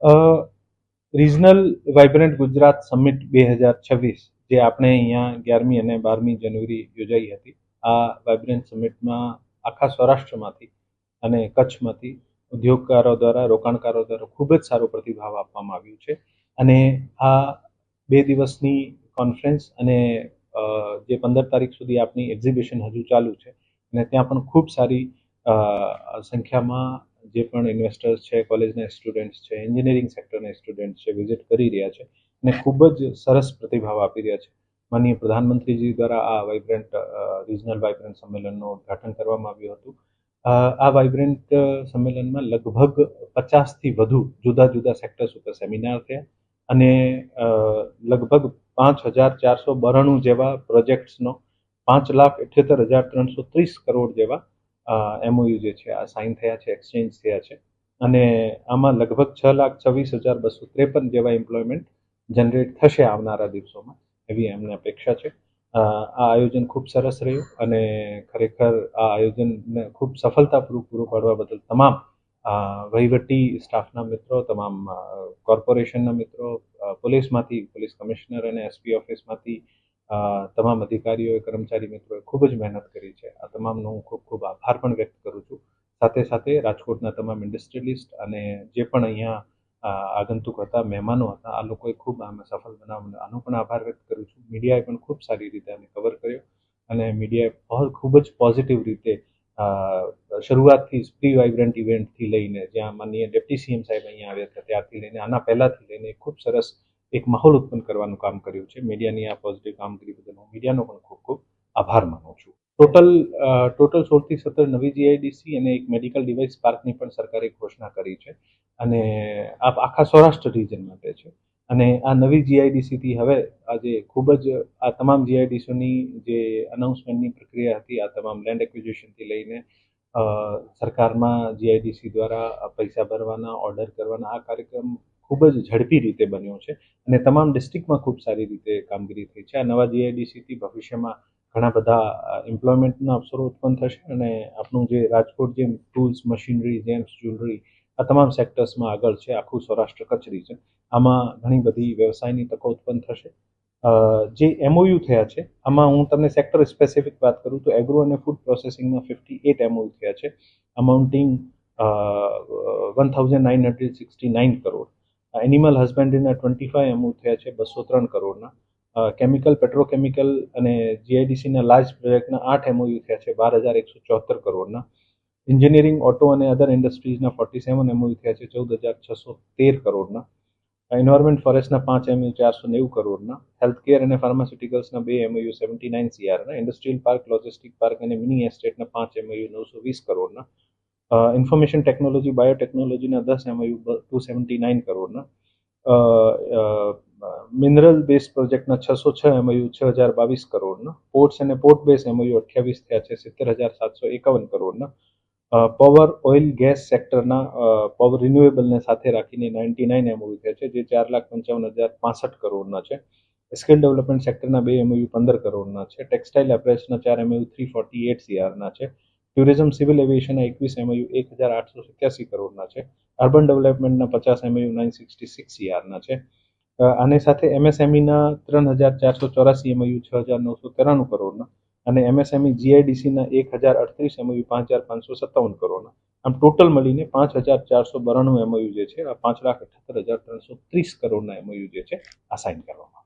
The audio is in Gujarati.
રિજનલ વાઇબ્રન્ટ ગુજરાત સમિટ 2026 જે આપણે અહીંયા 11મી અને 12મી જાન્યુઆરી યોજાઈ હતી. આ વાઇબ્રન્ટ સમિટમાં આખા સૌરાષ્ટ્રમાંથી અને કચ્છમાંથી ઉદ્યોગકારો દ્વારા, રોકાણકારો દ્વારા ખૂબ જ સારો પ્રતિભાવ આપવામાં આવ્યો છે. અને આ 2 દિવસની કોન્ફરન્સ અને જે 15 તારીખ સુધી આપની એક્ઝિબિશન હજુ ચાલુ છે અને ત્યાં પણ ખૂબ સારી સંખ્યામાં જે પણ ઇન્વેસ્ટર્સ છે, કોલેજના સ્ટુડન્ટ્સ છે, એન્જિનિયરિંગ સેક્ટરના સ્ટુડન્ટ છે, વિઝિટ કરી રહ્યા છે અને ખૂબ જ સરસ પ્રતિભાવ આપી રહ્યા છે. માનનીય પ્રધાનમંત્રીજી દ્વારા આ વાઇબ્રન્ટ રિજનલ વાઇબ્રન્ટ સંમેલનનું ઉદ્ઘાટન કરવામાં આવ્યું હતું. આ વાઇબ્રન્ટ સંમેલનમાં લગભગ 50થી વધુ જુદા જુદા સેક્ટર્સ ઉપર સેમિનાર થયા અને લગભગ 5492 જેવા પ્રોજેક્ટ્સનો 5,78,330 કરોડ જેવા MOU જે છે આ સાઇન થયા છે, એક્સચેન્જ થયા છે અને આમાં લગભગ 6,26,253 જેવા એમ્પ્લોયમેન્ટ જનરેટ થશે આવનારા દિવસોમાં, એવી એમને અપેક્ષા છે. આ આયોજન ખૂબ સરસ રહ્યું અને ખરેખર આ આયોજનને ખૂબ સફળતાપૂર્વક પૂરું પાડવા બદલ તમામ વહીવટી સ્ટાફના મિત્રો, તમામ કોર્પોરેશનના મિત્રો, પોલીસમાંથી, પોલીસ કમિશનર અને SP ઓફિસમાંથી તમામ અધિકારીઓએ, કર્મચારી મિત્રોએ ખૂબ જ મહેનત કરી છે. આ તમામનો હું ખૂબ ખૂબ આભાર પણ વ્યક્ત કરું છું. સાથે સાથે રાજકોટના તમામ ઇન્ડસ્ટ્રીયલિસ્ટ અને જે પણ અહીંયા આગંતુક હતા, મહેમાનો હતા, આ લોકોએ ખૂબ આમાં સફળ બનાવવાનો આનો પણ આભાર વ્યક્ત કરું છું. મીડિયાએ પણ ખૂબ સારી રીતે આને કવર કર્યો અને મીડિયાએ ખૂબ જ પોઝિટિવ રીતે શરૂઆતથી પ્રી વાઇબ્રન્ટ ઇવેન્ટથી લઈને, જ્યાં માનનીય ડેપ્ટી CM સાહેબ અહીંયા આવ્યા હતા ત્યારથી લઈને આના પહેલાંથી લઈને ખૂબ સરસ એક માહોલ ઉત્પન્ન કરવાનું કામ કર્યું છે. મીડિયાની આ પોઝિટિવ કામગીરી બદલ હું મીડિયાનો પણ ખૂબ ખૂબ આભાર માનું છું. ટોટલ 16 થી 17 નવી GIDC અને એક મેડિકલ ડિવાઇસ પાર્કની પણ સરકારે ઘોષણા કરી છે અને આ આખા સૌરાષ્ટ્ર રિજન માટે છે. અને આ નવી GIDC થી હવે આજે ખૂબ જ આ તમામ GIDCની જે અનાઉન્સમેન્ટની પ્રક્રિયા હતી, આ તમામ લેન્ડ એક્વિઝિશનથી લઈને સરકારમાં GIDC દ્વારા પૈસા ભરવાના, ઓર્ડર કરવાના આ કાર્યક્રમ ખૂબ જ ઝડપી રીતે બન્યો છે અને તમામ ડિસ્ટ્રિક્ટમાં ખૂબ સારી રીતે કામગીરી થઈ છે. આ નવા GIDCથી ભવિષ્યમાં ઘણા બધા એમ્પ્લોયમેન્ટના અવસરો ઉત્પન્ન થશે અને આપણું જે રાજકોટ જેમ ટૂલ્સ, મશીનરી, જેમ્સ, જ્વેલરી આ તમામ સેક્ટર્સમાં આગળ છે. આખું સૌરાષ્ટ્ર કચ્છ રિજન આમાં ઘણી બધી વ્યવસાયની તકો ઉત્પન્ન થશે. જે MOU થયા છે આમાં હું તમને સેક્ટર સ્પેસિફિક વાત કરું તો એગ્રો અને ફૂડ પ્રોસેસિંગમાં 58 MOU થયા છે, અમાઉન્ટિંગ 1,969 કરોડ. એનિમલ હસબન્ડરીના 25 MOU થયા છે 203 કરોડના. કેમિકલ, પેટ્રોકેમિકલ અને GIDCના લાર્જ પ્રોજેક્ટના 8 MOU થયા છે 12,174 કરોડના. એન્જિનિયરિંગ, ઓટો અને અધર ઇન્ડસ્ટ્રીઝના 47 MOU થયા છે 14,613 કરોડના. એન્વાયરમેન્ટ ફોરેસ્ટના 5 MOU 490 કરોડના. હેલ્થકેર અને ફાર્માસ્યુટિકલ્સના 2 MOU 79 CRના. ઇન્ડસ્ટ્રીયલ પાર્ક, લોજિસ્ટિક પાર્ક અને મિની એસ્ટેટના 5 MOU 920 કરોડના. ઇન્ફોર્મેશન ટેકનોલોજી, બાયોટેકનોલોજીના 10 MOU 279 કરોડના. મિનરલ બેઝ પ્રોજેક્ટના 606 MOU 6,022 કરોડના. પોર્ટ્સ અને પોર્ટ બેઝ MOU 28 થયા છે 70,751 કરોડના. પાવર, ઓઇલ, ગેસ સેક્ટરના પાવર રિન્યુએબલને સાથે રાખીને 99 MOU થયા છે જે 4,55,065 કરોડના છે. સ્કિલ ડેવલપમેન્ટ સેક્ટરના 2 MOU 15 કરોડના છે. ટેક્સટાઇલ એપ્રેસના 4 MOU 348 CRના છે. ટુરિઝમ, સિવિલ એવિએશનના 21 MOU 1,887 કરોડના છે. અર્બન ડેવલપમેન્ટના 50 MOU 966 CRના છે. આની સાથે MSMEના 3,484 MOU 6,993 કરોડના અને MSME GIDCના 1,038 MOU 5,557 કરોડના. આમ ટોટલ મળીને 5,492 MOU જે છે આ 5,78,330 કરોડના MOU જે છે આ સાઇન કરવામાં